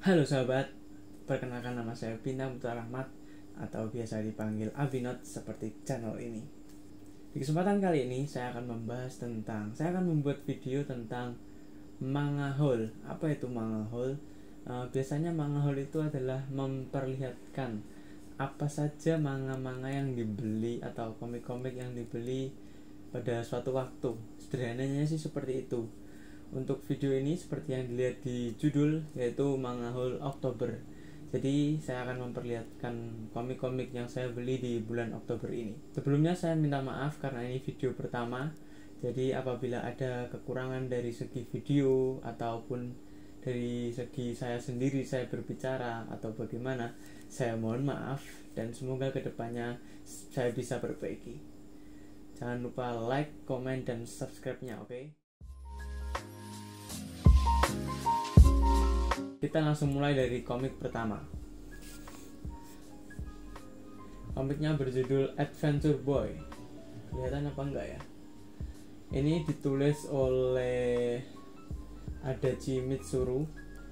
Halo sahabat, perkenalkan nama saya Bintang Putra Rahmat atau biasa dipanggil Abinot seperti channel ini. Di kesempatan kali ini saya akan membuat video tentang manga haul. Apa itu manga haul? Biasanya manga haul itu adalah memperlihatkan apa saja manga-manga yang dibeli atau komik-komik yang dibeli pada suatu waktu. Sederhananya sih seperti itu. Untuk video ini seperti yang dilihat di judul, yaitu Manga Haul Oktober. Jadi saya akan memperlihatkan komik-komik yang saya beli di bulan Oktober ini. Sebelumnya saya minta maaf karena ini video pertama. Jadi apabila ada kekurangan dari segi video ataupun dari segi saya sendiri saya berbicara atau bagaimana, saya mohon maaf dan semoga kedepannya saya bisa perbaiki. Jangan lupa like, komen, dan subscribe-nya, oke? Kita langsung mulai dari komik pertama. Komiknya berjudul Adventure Boy. Kelihatan apa enggak ya? Ini ditulis oleh Adachi Mitsuru,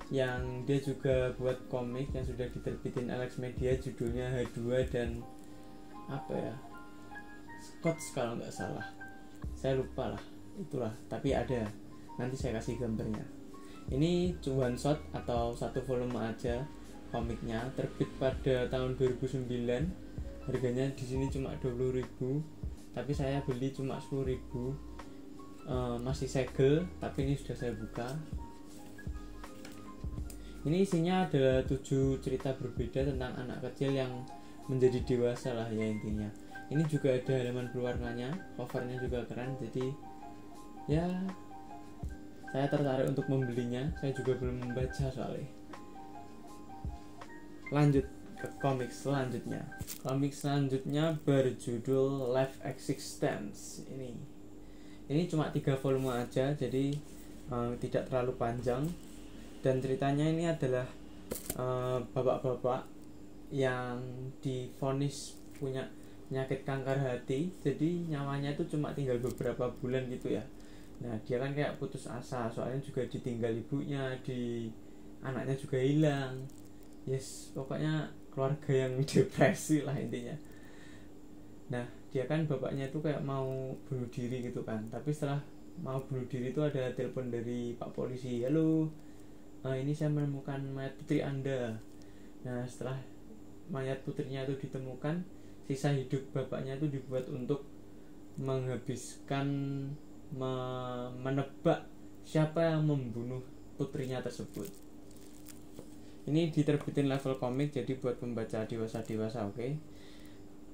yang dia juga buat komik yang sudah diterbitin Alex Media, judulnya H2 dan apa ya, Scotch kalau nggak salah. Saya lupa lah, itulah. Tapi ada. Nanti saya kasih gambarnya. Ini one shot atau satu volume aja komiknya, terbit pada tahun 2009. Harganya di sini cuma 20.000, tapi saya beli cuma 10.000. Masih segel, tapi ini sudah saya buka. Ini isinya ada 7 cerita berbeda tentang anak kecil yang menjadi dewasa lah ya intinya. Ini juga ada halaman berwarnanya, covernya juga keren, jadi ya saya tertarik untuk membelinya. Saya juga belum membaca soalnya. Lanjut ke komik selanjutnya. Komik selanjutnya berjudul Life Existence. Ini cuma 3 volume aja, jadi tidak terlalu panjang. Dan ceritanya ini adalah bapak-bapak yang divonis punya penyakit kanker hati. Jadi nyawanya itu cuma tinggal beberapa bulan gitu ya. Nah dia kan kayak putus asa, soalnya juga ditinggal ibunya, anaknya juga hilang. Yes, pokoknya keluarga yang depresi lah intinya. Nah dia kan bapaknya itu kayak mau bunuh diri gitu kan. Tapi setelah mau bunuh diri itu ada telepon dari Pak Polisi. Halo, ini saya menemukan mayat putri Anda. Nah setelah mayat putrinya itu ditemukan, sisa hidup bapaknya itu dibuat untuk menebak siapa yang membunuh putrinya tersebut. Ini diterbitin Level Komik, jadi buat pembaca dewasa, oke?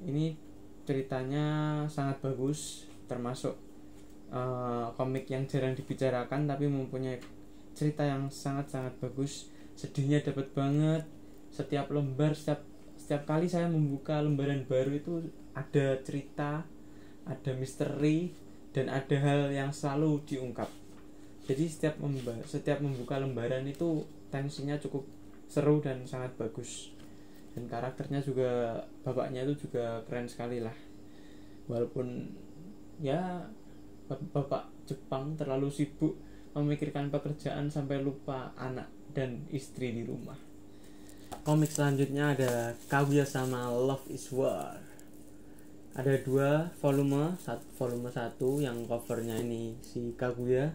Ini ceritanya sangat bagus, termasuk komik yang jarang dibicarakan tapi mempunyai cerita yang sangat-sangat bagus. Sedihnya dapat banget. Setiap lembar, setiap kali saya membuka lembaran baru itu ada cerita, ada misteri, dan ada hal yang selalu diungkap. Jadi setiap membuka lembaran itu tensinya cukup seru dan sangat bagus. Dan karakternya juga, bapaknya itu juga keren sekali lah. Walaupun ya bapak Jepang terlalu sibuk memikirkan pekerjaan sampai lupa anak dan istri di rumah. Komik selanjutnya ada Kaguya sama Love is War. Ada 2 volume, volume 1 yang covernya ini si Kaguya,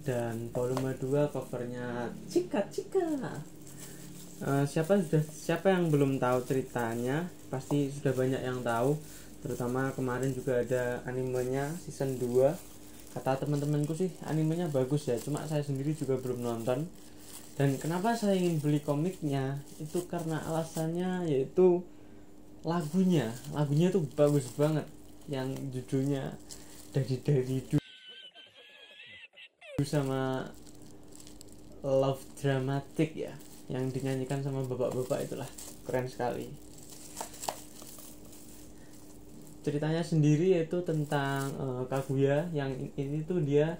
dan volume 2 covernya Chika. Siapa yang belum tahu ceritanya pasti sudah banyak yang tahu, terutama kemarin juga ada animenya season 2. Kata teman-temanku sih animenya bagus ya, cuma saya sendiri juga belum nonton. Dan kenapa saya ingin beli komiknya itu karena alasannya yaitu lagunya tuh bagus banget, yang judulnya dari sama Love Dramatic ya, yang dinyanyikan sama bapak-bapak, itulah keren sekali. Ceritanya sendiri yaitu tentang Kaguya, yang ini tuh dia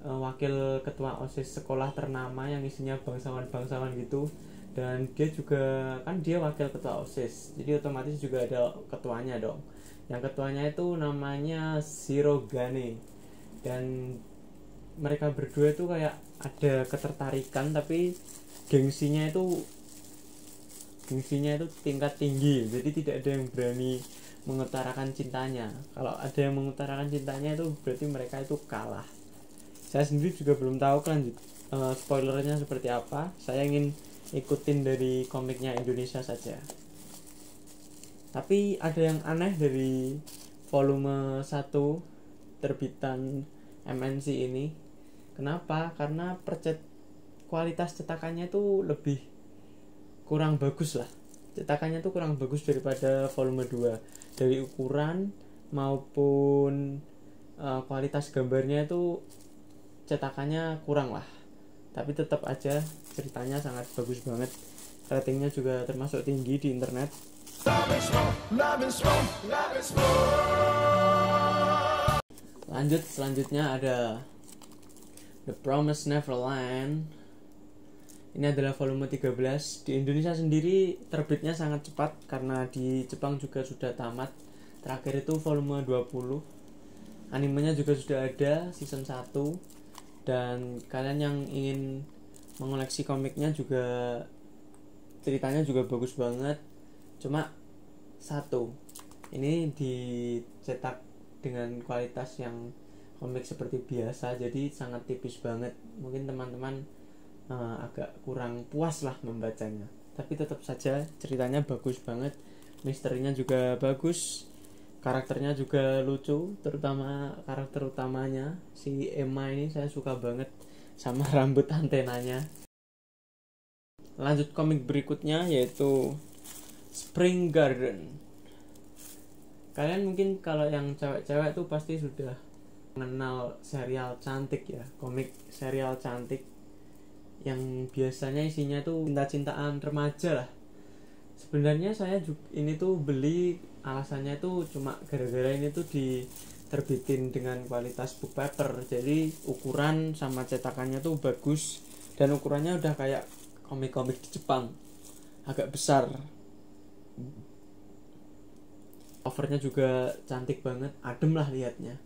wakil ketua OSIS sekolah ternama yang isinya bangsawan gitu. Dan dia juga kan dia wakil ketua OSIS, jadi otomatis juga ada ketuanya dong. Yang ketuanya itu namanya Shirogane, dan mereka berdua itu kayak ada ketertarikan, tapi gengsinya itu tingkat tinggi, jadi tidak ada yang berani mengutarakan cintanya. Kalau ada yang mengutarakan cintanya itu berarti mereka itu kalah. Saya sendiri juga belum tahu spoilernya seperti apa. Saya ingin ikutin dari komiknya Indonesia saja. Tapi ada yang aneh dari volume 1 terbitan MNC ini. Kenapa? Karena kualitas cetakannya itu lebih kurang bagus lah. Cetakannya tuh kurang bagus daripada volume 2. Dari ukuran maupun kualitas gambarnya itu cetakannya kurang lah. Tapi tetap aja ceritanya sangat bagus banget. Ratingnya juga termasuk tinggi di internet. Selanjutnya ada The Promised Neverland. Ini adalah volume 13. Di Indonesia sendiri terbitnya sangat cepat karena di Jepang juga sudah tamat. Terakhir itu volume 20. Animenya juga sudah ada season 1. Dan kalian yang ingin mengoleksi komiknya juga ceritanya juga bagus banget. Cuma satu, ini dicetak dengan kualitas yang komik seperti biasa, jadi sangat tipis banget. Mungkin teman-teman agak kurang puas lah membacanya, tapi tetap saja ceritanya bagus banget, misterinya juga bagus, karakternya juga lucu, terutama karakter utamanya si Emma ini saya suka banget sama rambut antenanya. Lanjut komik berikutnya yaitu Spring Garden. Kalian mungkin kalau yang cewek-cewek tuh pasti sudah mengenal serial cantik ya, komik serial cantik yang biasanya isinya tuh cinta-cintaan remaja lah. Sebenarnya saya juga ini tuh beli alasannya tuh cuma gara-gara ini tuh diterbitin dengan kualitas book paper, jadi ukuran sama cetakannya tuh bagus dan ukurannya udah kayak komik-komik di Jepang, agak besar. Covernya juga cantik banget, adem lah liatnya,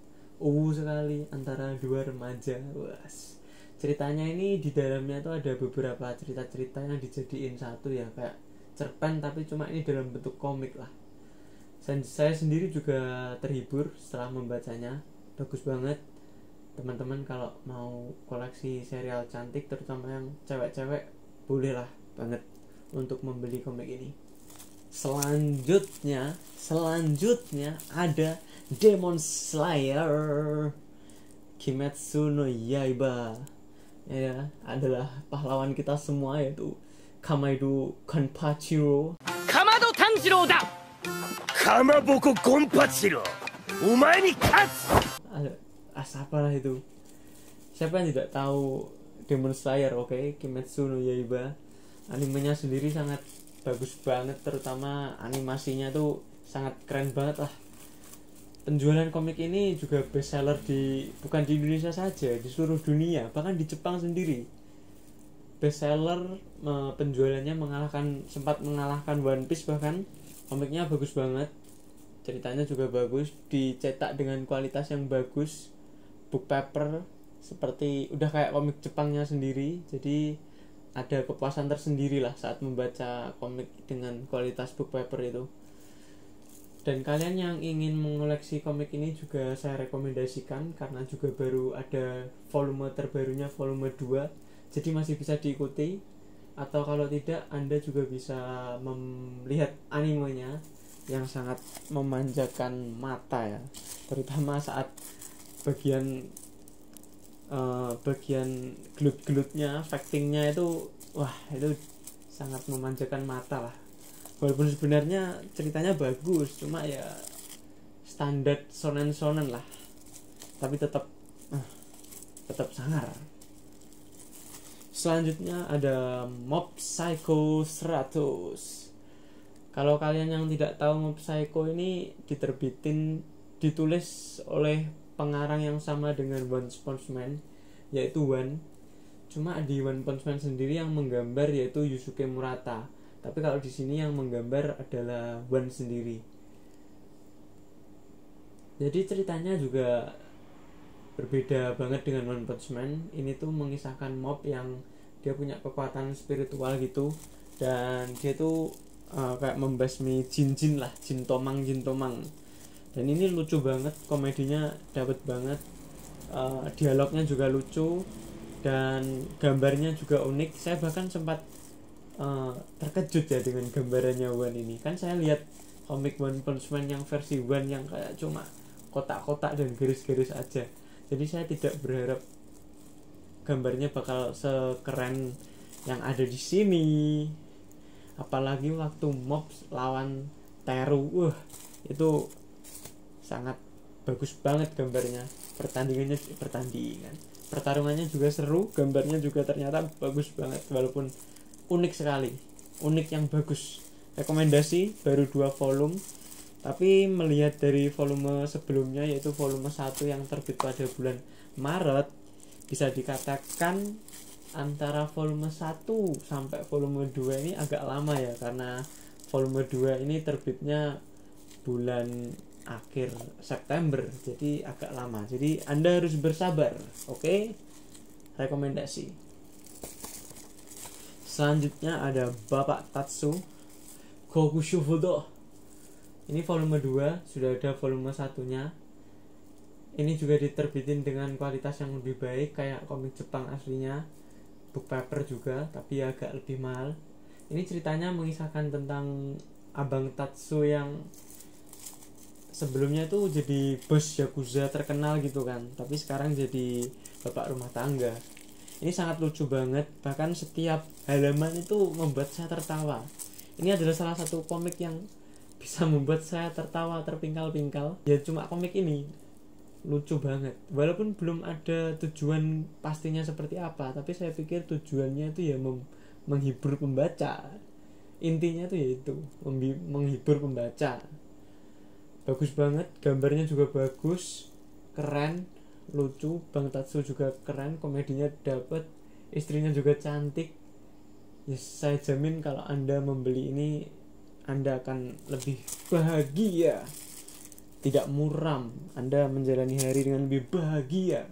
sekali antara dua remaja. Was. Ceritanya ini di dalamnya tuh ada beberapa cerita-cerita yang dijadiin satu ya, kayak cerpen tapi cuma ini dalam bentuk komik lah. Saya sendiri juga terhibur setelah membacanya, bagus banget. Teman-teman kalau mau koleksi serial cantik terutama yang cewek-cewek, boleh lah banget untuk membeli komik ini. Selanjutnya ada Demon Slayer Kimetsu no Yaiba. Ya, adalah pahlawan kita semua yaitu Kamado Konpachiro. Kamado Tanjiro da. Kamaboko Konpachiro. Omae ni katsu. Apalah itu. Siapa yang tidak tahu Demon Slayer, oke? Kimetsu no Yaiba. Animenya sendiri sangat bagus banget, terutama animasinya tuh sangat keren banget lah. Penjualan komik ini juga best seller bukan di Indonesia saja, di seluruh dunia, bahkan di Jepang sendiri. Best seller, penjualannya sempat mengalahkan One Piece bahkan. Komiknya bagus banget. Ceritanya juga bagus, dicetak dengan kualitas yang bagus. Book paper seperti udah kayak komik Jepangnya sendiri. Jadi ada kepuasan tersendiri lah saat membaca komik dengan kualitas book paper itu. Dan kalian yang ingin mengoleksi komik ini juga saya rekomendasikan karena juga baru ada volume terbarunya, volume 2. Jadi masih bisa diikuti. Atau kalau tidak, Anda juga bisa melihat animenya yang sangat memanjakan mata ya. Terutama saat bagian gelut-gelutnya, fightingnya itu, wah itu sangat memanjakan mata lah. Walaupun sebenarnya ceritanya bagus, cuma ya standar shonen lah, tapi tetap sangar. Selanjutnya ada Mob Psycho 100. Kalau kalian yang tidak tahu, Mob Psycho ini ditulis oleh pengarang yang sama dengan One Punch Man, yaitu One. Cuma di One Punch Man sendiri yang menggambar yaitu Yusuke Murata. Tapi kalau di sini yang menggambar adalah One sendiri. Jadi ceritanya juga berbeda banget dengan One Punch Man. Ini tuh mengisahkan mob yang dia punya kekuatan spiritual gitu, dan dia tuh kayak membasmi jin-jin lah, jin tomang. Dan ini lucu banget, komedinya dapet banget, dialognya juga lucu, dan gambarnya juga unik. Saya bahkan sempat terkejut ya dengan gambarannya One ini. Kan saya lihat komik One Punch Man yang versi One yang kayak cuma kotak-kotak dan garis-garis aja. Jadi saya tidak berharap gambarnya bakal sekeren yang ada di sini. Apalagi waktu mob lawan Teru, itu sangat bagus banget gambarnya. Pertarungannya juga seru, gambarnya juga ternyata bagus banget, walaupun unik sekali, unik yang bagus. Rekomendasi, baru 2 volume, tapi melihat dari volume sebelumnya, yaitu volume 1 yang terbit pada bulan Maret, bisa dikatakan antara volume 1 sampai volume 2 ini agak lama ya, karena volume 2 ini terbitnya bulan akhir September, jadi agak lama. Jadi Anda harus bersabar, oke? Rekomendasi. Selanjutnya ada Bapak Tatsu Kokushu Fudo. Ini volume 2, sudah ada volume 1-nya. Ini juga diterbitin dengan kualitas yang lebih baik, kayak komik Jepang aslinya, book paper juga, tapi agak lebih mahal. Ini ceritanya mengisahkan tentang Abang Tatsu yang sebelumnya tuh jadi bos Yakuza terkenal gitu kan, tapi sekarang jadi bapak rumah tangga. Ini sangat lucu banget, bahkan setiap halaman itu membuat saya tertawa. Ini adalah salah satu komik yang bisa membuat saya tertawa terpingkal-pingkal. Ya cuma komik ini lucu banget, walaupun belum ada tujuan pastinya seperti apa, tapi saya pikir tujuannya itu ya menghibur pembaca. Intinya tuh yaitu menghibur pembaca. Bagus banget, gambarnya juga bagus, keren, lucu. Bang Tatsu juga keren, komedinya dapet, istrinya juga cantik. Yes, saya jamin kalau Anda membeli ini, Anda akan lebih bahagia, tidak muram. Anda menjalani hari dengan lebih bahagia.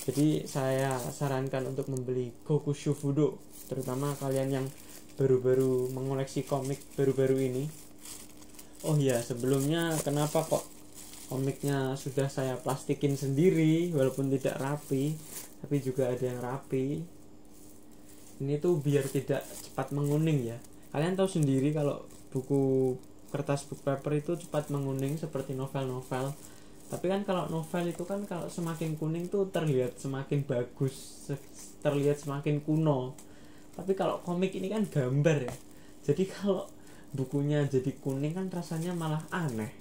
Jadi saya sarankan untuk membeli Kokushu Fudo, terutama kalian yang baru-baru mengoleksi komik baru-baru ini. Oh ya, sebelumnya kenapa kok komiknya sudah saya plastikin sendiri, walaupun tidak rapi, tapi juga ada yang rapi. Ini tuh biar tidak cepat menguning ya. Kalian tahu sendiri kalau buku kertas book paper itu cepat menguning seperti novel-novel. Tapi kan kalau novel itu kan kalau semakin kuning tuh terlihat semakin bagus, terlihat semakin kuno. Tapi kalau komik ini kan gambar ya. Jadi kalau bukunya jadi kuning kan rasanya malah aneh,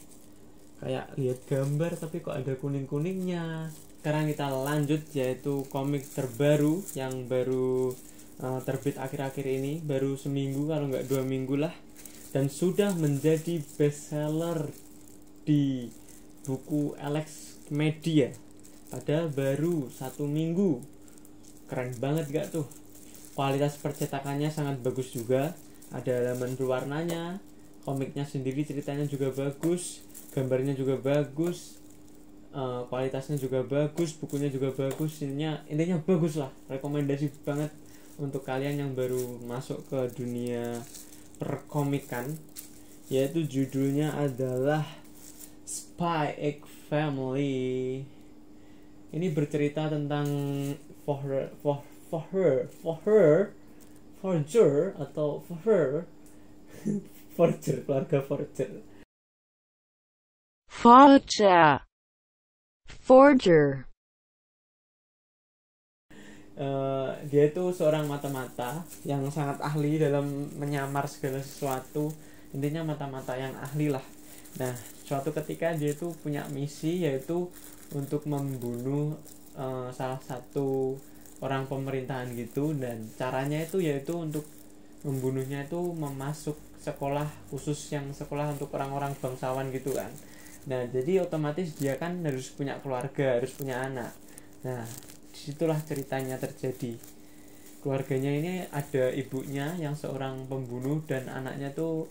kayak lihat gambar tapi kok ada kuning-kuningnya. Sekarang kita lanjut, yaitu komik terbaru yang baru terbit akhir-akhir ini, baru seminggu kalau nggak 2 minggu lah, dan sudah menjadi bestseller di buku Alex Media padahal baru 1 minggu. Keren banget gak tuh? Kualitas percetakannya sangat bagus juga, ada halaman berwarnanya, komiknya sendiri ceritanya juga bagus, gambarnya juga bagus, kualitasnya juga bagus, bukunya juga bagus, intinya bagus lah. Rekomendasi banget untuk kalian yang baru masuk ke dunia perkomikan, yaitu judulnya adalah Spy X Family. Ini bercerita tentang Forger atau Forger, keluarga Forger. Forger. Dia itu seorang mata-mata yang sangat ahli dalam menyamar segala sesuatu. Intinya mata-mata yang ahli lah. Nah, suatu ketika dia itu punya misi, yaitu untuk membunuh salah satu orang pemerintahan gitu, dan caranya itu yaitu untuk membunuhnya itu memasuk sekolah khusus, yang sekolah untuk orang-orang bangsawan gitu kan. Nah, jadi otomatis dia kan harus punya keluarga, harus punya anak. Nah, disitulah ceritanya terjadi. Keluarganya ini ada ibunya yang seorang pembunuh, dan anaknya tuh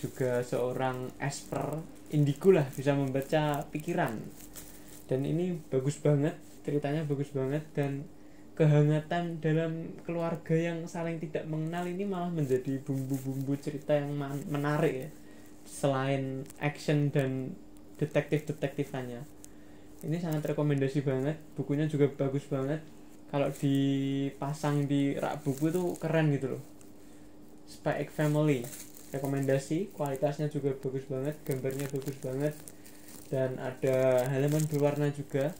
juga seorang esper indigo lah, bisa membaca pikiran. Dan ini bagus banget, ceritanya bagus banget, dan kehangatan dalam keluarga yang saling tidak mengenal ini malah menjadi bumbu-bumbu cerita yang menarik ya, selain action dan detektif-detektifannya. Ini sangat rekomendasi banget, bukunya juga bagus banget. Kalau dipasang di rak buku tuh keren gitu loh. Spy X Family, rekomendasi, kualitasnya juga bagus banget, gambarnya bagus banget, dan ada halaman berwarna juga,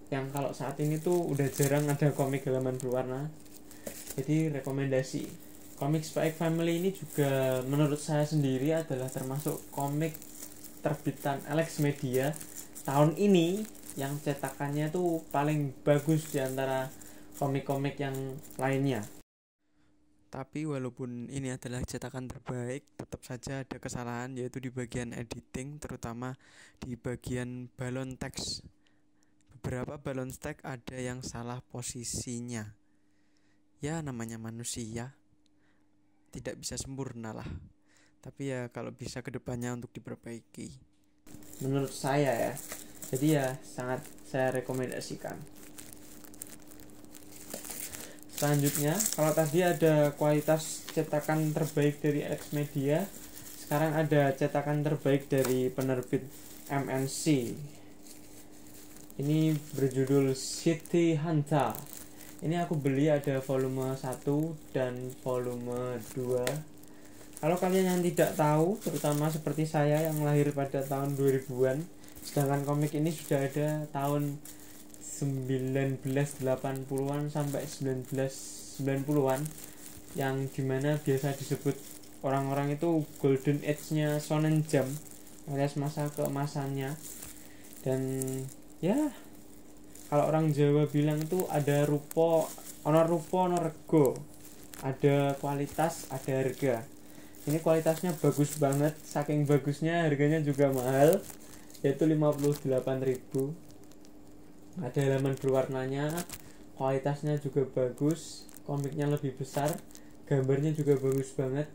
yang kalau saat ini tuh udah jarang ada komik halaman berwarna. Jadi rekomendasi. Komik Spy X Family ini juga menurut saya sendiri adalah termasuk komik terbitan Alex Media tahun ini yang cetakannya tuh paling bagus di antara komik-komik yang lainnya. Tapi walaupun ini adalah cetakan terbaik, tetap saja ada kesalahan, yaitu di bagian editing, terutama di bagian balon teks. Beberapa balon teks ada yang salah posisinya. Ya namanya manusia, tidak bisa sempurna lah. Tapi ya kalau bisa kedepannya untuk diperbaiki. Menurut saya ya, jadi ya sangat saya rekomendasikan. Selanjutnya, kalau tadi ada kualitas cetakan terbaik dari Alex Media, sekarang ada cetakan terbaik dari penerbit MNC. Ini berjudul City Hunter. Ini aku beli ada volume 1 dan volume 2. Kalau kalian yang tidak tahu, terutama seperti saya yang lahir pada tahun 2000-an, sedangkan komik ini sudah ada tahun 1980-an sampai 1990-an, yang dimana biasa disebut orang-orang itu golden age-nya Shonen Jump, alias masa keemasannya. Dan ya kalau orang Jawa bilang itu ada rupa ono rego, ada kualitas, ada harga. Ini kualitasnya bagus banget, saking bagusnya harganya juga mahal, yaitu 58.000. Ada halaman berwarnanya, kualitasnya juga bagus, komiknya lebih besar, gambarnya juga bagus banget.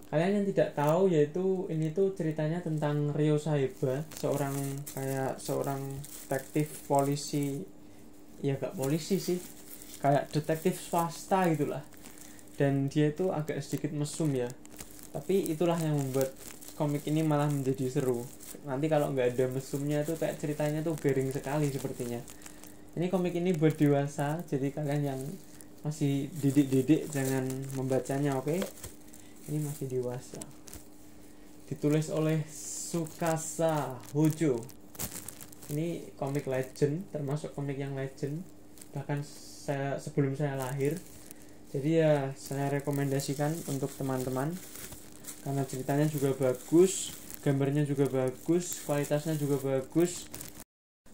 Kalian yang tidak tahu, yaitu ini tuh ceritanya tentang Ryo Saeba, seorang detektif polisi, ya gak polisi sih, kayak detektif swasta gitulah. Dan dia itu agak sedikit mesum ya, tapi itulah yang membuat komik ini malah menjadi seru. Nanti kalau nggak ada mesumnya tuh kayak ceritanya tuh garing sekali sepertinya. Ini komik ini buat dewasa, jadi kalian yang masih didik jangan membacanya, oke? Ini masih dewasa. Ditulis oleh Tsukasa Hojo. Ini komik legend, termasuk komik yang legend, bahkan sebelum saya lahir. Jadi ya saya rekomendasikan untuk teman-teman, karena ceritanya juga bagus, gambarnya juga bagus, kualitasnya juga bagus.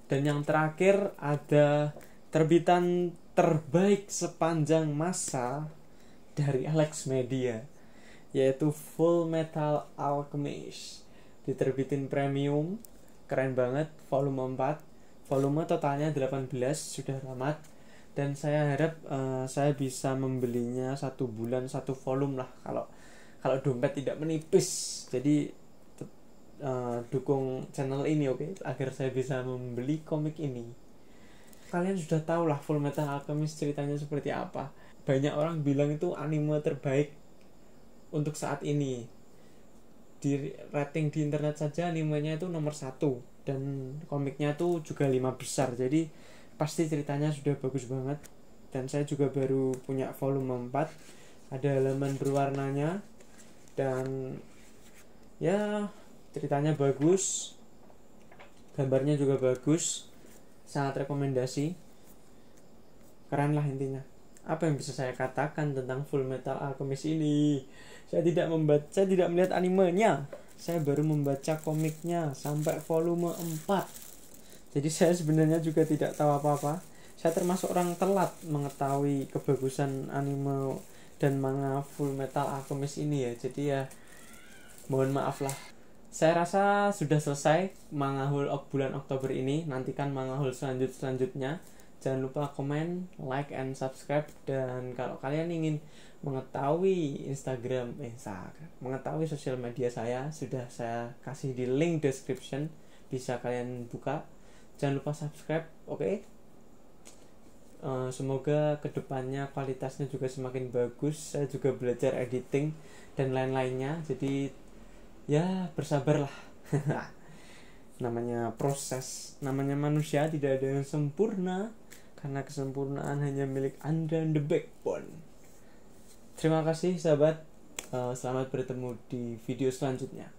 Dan yang terakhir ada terbitan terbaik sepanjang masa dari Alex Media, yaitu Full Metal Alchemist. Diterbitin premium, keren banget, volume 4. Volume totalnya 18, sudah tamat. Dan saya harap saya bisa membelinya 1 bulan 1 volume lah, kalau dompet tidak menipis. Jadi dukung channel ini, oke? Agar saya bisa membeli komik ini. Kalian sudah tahu lah Full Metal Alchemist ceritanya seperti apa. Banyak orang bilang itu anime terbaik untuk saat ini. Di rating di internet saja animenya itu nomor 1, dan komiknya tuh juga 5 besar. Jadi pasti ceritanya sudah bagus banget. Dan saya juga baru punya volume 4. Ada halaman berwarnanya, dan ya ceritanya bagus, gambarnya juga bagus, sangat rekomendasi, keren lah intinya. Apa yang bisa saya katakan tentang Full Metal Alchemist ini? Saya tidak melihat animenya, saya baru membaca komiknya sampai volume 4. Jadi saya sebenarnya juga tidak tahu apa-apa. Saya termasuk orang telat mengetahui kebagusan anime dan manga Full Metal Alchemist ini ya. Jadi ya mohon maaf lah. Saya rasa sudah selesai manga haul bulan Oktober ini. Nantikan manga haul selanjutnya. Jangan lupa komen, like, and subscribe. Dan kalau kalian ingin mengetahui mengetahui sosial media saya, sudah saya kasih di link description, bisa kalian buka. jangan lupa subscribe, oke? Semoga kedepannya kualitasnya juga semakin bagus. Saya juga belajar editing dan lain-lainnya, jadi ya bersabarlah. Namanya proses, namanya manusia, tidak ada yang sempurna, karena kesempurnaan hanya milik Anda and the Backbone. Terima kasih sahabat, selamat bertemu di video selanjutnya.